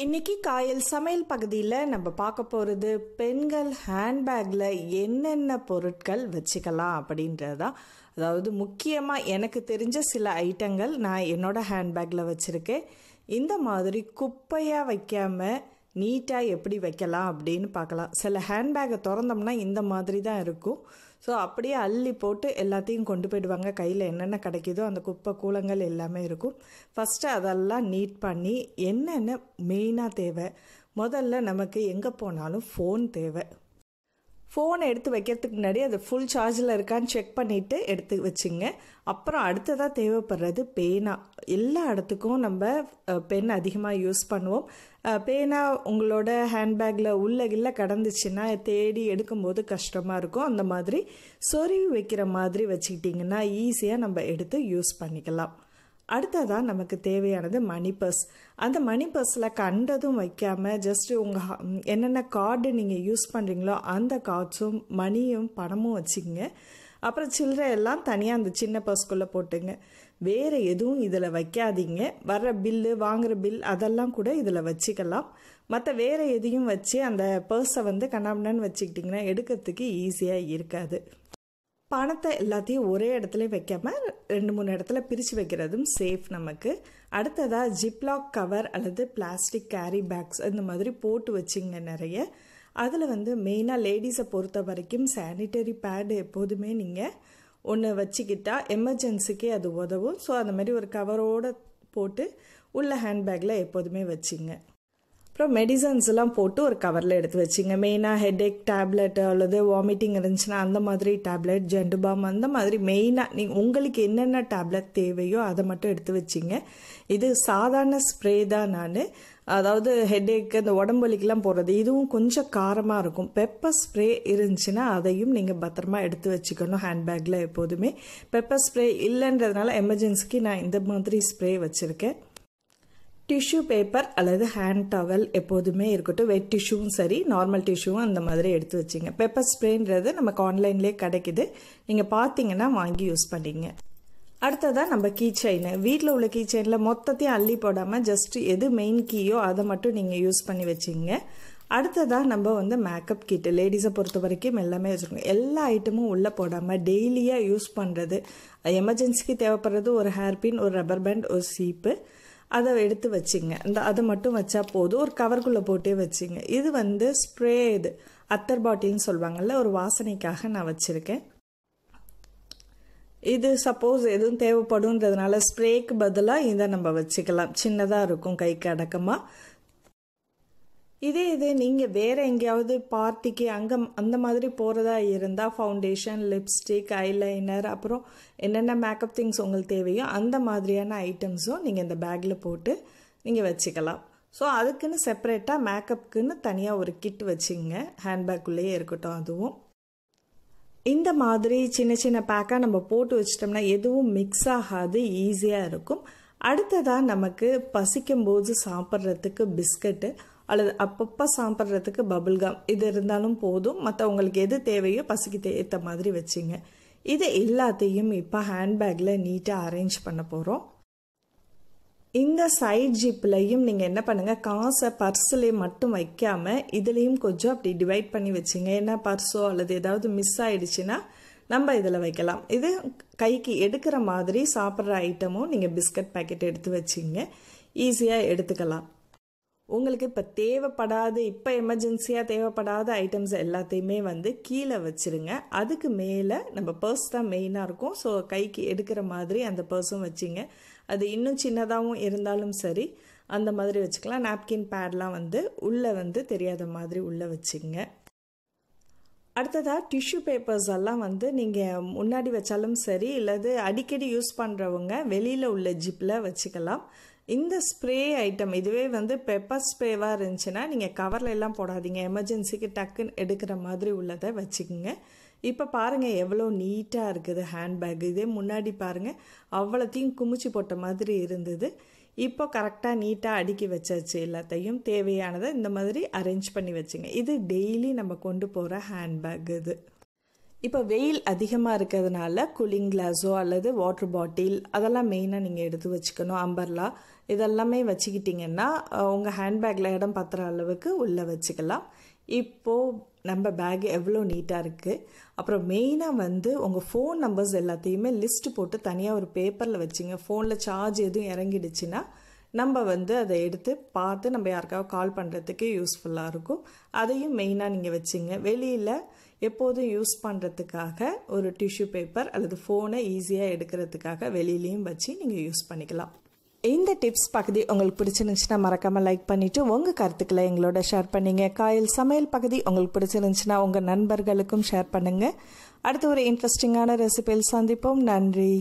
இன்னைக்கு காயல் சமையல் பகுதியில் நம்ம பார்க்க போகிறது பெண்கள் ஹேண்ட்பேக்கில் என்னென்ன பொருட்கள் வச்சுக்கலாம் அப்படின்றதான். அதாவது முக்கியமாக எனக்கு தெரிஞ்ச சில ஐட்டங்கள் நான் என்னோட ஹேண்ட்பேக்கில் வச்சுருக்கேன். இந்த மாதிரி குப்பையாக வைக்காமல் நீட்டாக எப்படி வைக்கலாம் அப்படின்னு பார்க்கலாம். சில ஹேண்ட்பேக்கை திறந்தோம்னா இந்த மாதிரி தான் இருக்கும். ஸோ அப்படியே அள்ளி போட்டு எல்லாத்தையும் கொண்டு போயிடுவாங்க. கையில் என்னென்ன கிடைக்குதோ அந்த குப்பை கூலங்கள் எல்லாமே இருக்கும். ஃபஸ்ட்டு அதெல்லாம் நீட் பண்ணி என்னென்ன மெயினாக தேவை. முதல்ல நமக்கு எங்கே போனாலும் ஃபோன் தேவை. ஃபோனை எடுத்து வைக்கிறதுக்கு முன்னாடி அது ஃபுல் சார்ஜில் இருக்கான்னு செக் பண்ணிவிட்டு எடுத்து வச்சுங்க. அப்புறம் அடுத்ததாக தேவைப்படுறது பேனா. எல்லா இடத்துக்கும் நம்ம பென் அதிகமாக யூஸ் பண்ணுவோம். பேனா உங்களோட ஹேண்ட்பேக்கில் உள்ள கடந்துச்சுன்னா தேடி எடுக்கும்போது கஷ்டமாக இருக்கும். அந்த மாதிரி சொருவி வைக்கிற மாதிரி வச்சுக்கிட்டிங்கன்னா ஈஸியாக நம்ம எடுத்து யூஸ் பண்ணிக்கலாம். அடுத்ததாக நமக்கு தேவையானது மணி பர்ஸ். அந்த மணி பர்ஸில் கண்டதும் வைக்காமல் ஜஸ்ட்டு உங்கள் என்னென்ன கார்டு நீங்கள் யூஸ் பண்ணுறீங்களோ அந்த கார்ட்ஸும் மணியும் பணமும் வச்சுங்க. அப்புறம் சில்லறை எல்லாம் தனியாக அந்த சின்ன பர்ஸ்குள்ளே போட்டுங்க. வேறு எதுவும் இதில் வைக்காதீங்க. வர்ற பில்லு வாங்குகிற பில் அதெல்லாம் கூட இதில் வச்சுக்கலாம். மற்ற வேறு எதையும் வச்சு அந்த பர்ஸை கண்ணாமண்ணான்னு வச்சுக்கிட்டிங்கன்னா எடுக்கிறதுக்கு ஈஸியாக இருக்காது. பணத்தை எல்லாத்தையும் ஒரே இடத்துல வைக்காமல் 2-3 இடத்துல பிரித்து வைக்கிறதும் சேஃப் நமக்கு. அடுத்ததாக ஜிப்லாக் கவர் அல்லது பிளாஸ்டிக் கேரி பேக்ஸ் இந்த மாதிரி போட்டு வச்சிங்க நிறைய. அதில் மெயினாக லேடிஸை பொறுத்த வரைக்கும் சானிட்டரி பேடு எப்போதுமே நீங்கள் ஒன்று வச்சுக்கிட்டா எமர்ஜென்சிக்கு அது உதவும். ஸோ அந்த மாதிரி ஒரு கவரோடு போட்டு உள்ள ஹேண்ட்பேக்கில் எப்போதுமே வச்சிங்க. அப்புறம் மெடிசன்ஸ்லாம் போட்டு ஒரு கவரில் எடுத்து வச்சிங்க. மெயினாக ஹெட்ஏக் டேப்லெட் அல்லது வாமிட்டிங் இருந்துச்சுன்னா அந்த மாதிரி டேப்லெட், ஜெண்டுபாம் அந்த மாதிரி மெயினாக நீங்கள் உங்களுக்கு என்னென்ன டேப்லெட் தேவையோ அதை மட்டும் எடுத்து வச்சிங்க. இது சாதாரண ஸ்ப்ரே தான். அதாவது ஹெட்ஏக்கு அந்த உடம்பு வலிக்கெலாம் போடுறது இதுவும் கொஞ்சம் காரமாக இருக்கும். பெப்பர் ஸ்ப்ரே இருந்துச்சுன்னா அதையும் நீங்கள் பத்திரமா எடுத்து வச்சுக்கணும் ஹேண்ட்பேக்கில் எப்போதுமே. பெப்பர் ஸ்ப்ரே இல்லைன்றதுனால எமர்ஜென்சிக்கு நான் இந்த மாதிரி ஸ்ப்ரே வச்சுருக்கேன். டிஷ்யூ பேப்பர் அல்லது ஹேண்ட் டவல் எப்போதுமே இருக்கட்டும். வெட் டிஷ்யூவும் சரி, நார்மல் டிஷ்யூவும் அந்த மாதிரி எடுத்து வச்சிங்க. பெப்பர் ஸ்ப்ரேன்றது நமக்கு ஆன்லைன்லேயே கிடைக்குது. நீங்கள் பார்த்தீங்கன்னா வாங்கி யூஸ் பண்ணிங்க. அடுத்ததாக நம்ம கீ செயின். வீட்டில் உள்ள கீ செயினில் மொத்தத்தையும் அள்ளி போடாமல் ஜஸ்ட் எது மெயின் கீயோ அதை மட்டும் நீங்கள் யூஸ் பண்ணி வச்சிங்க. அடுத்ததாக நம்ம மேக்கப் கிட்டு. லேடிஸை பொறுத்த வரைக்கும் எல்லாமே வச்சுருக்கோம். எல்லா ஐட்டமும் உள்ளே போடாமல் டெய்லியாக யூஸ் பண்ணுறது, எமர்ஜென்சிக்கு தேவைப்படுறது ஒரு ஹேர் பின், ஒரு ரப்பர் பேண்ட், ஒரு சீப்பு அதை எடுத்து வச்சிங்க. அதை மட்டும் வச்சா போதும். ஒரு கவருக்குள்ளே போட்டே வச்சிங்க. இது ஸ்ப்ரே, இது அத்தர் பாட்டில்னு சொல்லுவாங்கள்ல, ஒரு வாசனைக்காக நான் வச்சுருக்கேன். இது சப்போஸ் எதுவும் தேவைப்படுன்றதுனால ஸ்ப்ரேக்கு பதிலாக இதை நம்ம வச்சுக்கலாம். சின்னதாக இருக்கும், கைக்கு அடக்கமாக. இதே நீங்கள் வேறு எங்கேயாவது பார்ட்டிக்கு அந்த மாதிரி போகிறதா இருந்தால் ஃபவுண்டேஷன், லிப்ஸ்டிக், ஐலைனர், அப்புறம் என்னென்ன மேக்கப் திங்ஸ் உங்களுக்கு தேவையோ அந்த மாதிரியான ஐட்டம்ஸும் நீங்கள் இந்த பேக்கில் போட்டு நீங்கள் வச்சுக்கலாம். ஸோ அதுக்குன்னு செப்பரேட்டாக மேக்கப்புக்குன்னு தனியாக ஒரு கிட் வச்சுங்க. ஹேண்ட்பேக்குள்ளேயே இருக்கட்டும். அதுவும் இந்த மாதிரி சின்ன சின்ன பேக்காக நம்ம போட்டு வச்சிட்டோம்னா எதுவும் மிக்ஸ் ஆகாது, ஈஸியாக இருக்கும். அடுத்ததாக நமக்கு பசிக்கும்போது சாப்பிட்றதுக்கு பிஸ்கட்டு அல்லது அப்பப்போ சாப்பிட்றதுக்கு பபுள்கம் இது இருந்தாலும் போதும். மற்ற உங்களுக்கு எது தேவையோ பசிக்கு ஏற்ற மாதிரி வச்சுங்க. இது எல்லாத்தையும் இப்போ ஹேண்ட்பேக்கில் நீட்டாக அரேஞ்ச் பண்ண போகிறோம். இந்த சைட் ஜிப்லையும் நீங்கள் என்ன பண்ணுங்கள், காசை பர்ஸ்லேயே மட்டும் வைக்காமல் இதுலேயும் கொஞ்சம் அப்படி டிவைட் பண்ணி வச்சுங்க. ஏன்னா பர்ஸோ அல்லது ஏதாவது மிஸ் ஆகிடுச்சுன்னா நம்ம இதில் வைக்கலாம். இது கைக்கு எடுக்கிற மாதிரி சாப்பிட்ற ஐட்டமும் நீங்கள் பிஸ்கட் பேக்கெட் எடுத்து வச்சிங்க. ஈஸியாக எடுத்துக்கலாம். உங்களுக்கு இப்போ தேவைப்படாது, இப்போ எமர்ஜென்சியாக தேவைப்படாத ஐட்டம்ஸ் எல்லாத்தையுமே கீழே வச்சுருங்க. அதுக்கு மேலே நம்ம பர்ஸ் தான் மெயினாக இருக்கும். ஸோ கைக்கு எடுக்கிற மாதிரி அந்த பர்ஸும் வச்சிங்க. அது இன்னும் சின்னதாகவும் இருந்தாலும் சரி அந்த மாதிரி வச்சுக்கலாம். நாப்கின் பேட்லாம் உள்ளே தெரியாத மாதிரி உள்ளே வச்சுங்க. அடுத்ததாக டிஷ்யூ பேப்பர்ஸ் எல்லாம் நீங்கள் முன்னாடி வச்சாலும் சரி, இல்லது அடிக்கடி யூஸ் பண்ணுறவங்க வெளியில் உள்ள ஜிப்பில் வச்சுக்கலாம். இந்த ஸ்ப்ரே ஐட்டம் இதுவே பெப்பர் ஸ்ப்ரேவாக இருந்துச்சுன்னா நீங்கள் கவரில் எல்லாம் போடாதீங்க. எமர்ஜென்சிக்கு டக்குன்னு எடுக்கிற மாதிரி உள்ளதை வச்சுக்கோங்க. இப்போ பாருங்கள் எவ்வளோ நீட்டாக இருக்குது ஹேண்ட்பேக். இதே முன்னாடி பாருங்கள் அவ்வளோத்தையும் குமிச்சு போட்ட மாதிரி இருந்தது. இப்போ கரெக்டாக நீட்டாக அடுக்கி வச்சாச்சு. எல்லாத்தையும் தேவையானதை இந்த மாதிரி அரேஞ்ச் பண்ணி வச்சுங்க. இது டெய்லி நம்ம கொண்டு போகிற ஹேண்ட்பேக். இப்போ வெயில் அதிகமாக இருக்கிறதுனால கூலிங் கிளாஸோ அல்லது வாட்டர் பாட்டில் அதெல்லாம் மெயினாக நீங்கள் எடுத்து வச்சுக்கணும். அம்பர்லா இதெல்லாமே வச்சுக்கிட்டிங்கன்னா உங்கள் ஹேண்ட்பேக்கில் இடம் பத்துற அளவுக்கு உள்ளே வச்சுக்கலாம். இப்போது நம்ம பேக் எவ்வளோ நீட்டாக இருக்குது. அப்புறம் மெயினாக உங்கள் ஃபோன் நம்பர்ஸ் எல்லாத்தையுமே லிஸ்ட்டு போட்டு தனியாக ஒரு பேப்பரில் வச்சுங்க. ஃபோனில் சார்ஜ் எதுவும் இறங்கிடுச்சுன்னா நம்ம அதை எடுத்து பார்த்து நம்ம யாருக்காவது கால் பண்ணுறதுக்கு யூஸ்ஃபுல்லாக இருக்கும். அதையும் மெயினாக நீங்கள் வச்சுங்க. வெளியில் எப்போதும் யூஸ் பண்ணுறதுக்காக ஒரு டிஷ்யூ பேப்பர் அல்லது ஃபோனை ஈஸியாக எடுக்கிறதுக்காக வெளியிலையும் வச்சு நீங்கள் யூஸ் பண்ணிக்கலாம். இந்த டிப்ஸ் பகுதி உங்களுக்கு பிடிச்சிருந்துச்சுன்னா மறக்காமல் லைக் பண்ணிவிட்டு உங்கள் கருத்துக்களை எங்களோட ஷேர் பண்ணிங்க. காயல் சமையல் பகுதி உங்களுக்கு பிடிச்சிருந்துச்சுன்னா உங்கள் நண்பர்களுக்கும் ஷேர் பண்ணுங்கள். அடுத்து ஒரு இன்ட்ரெஸ்டிங்கான ரெசிபியில் சந்திப்போம். நன்றி.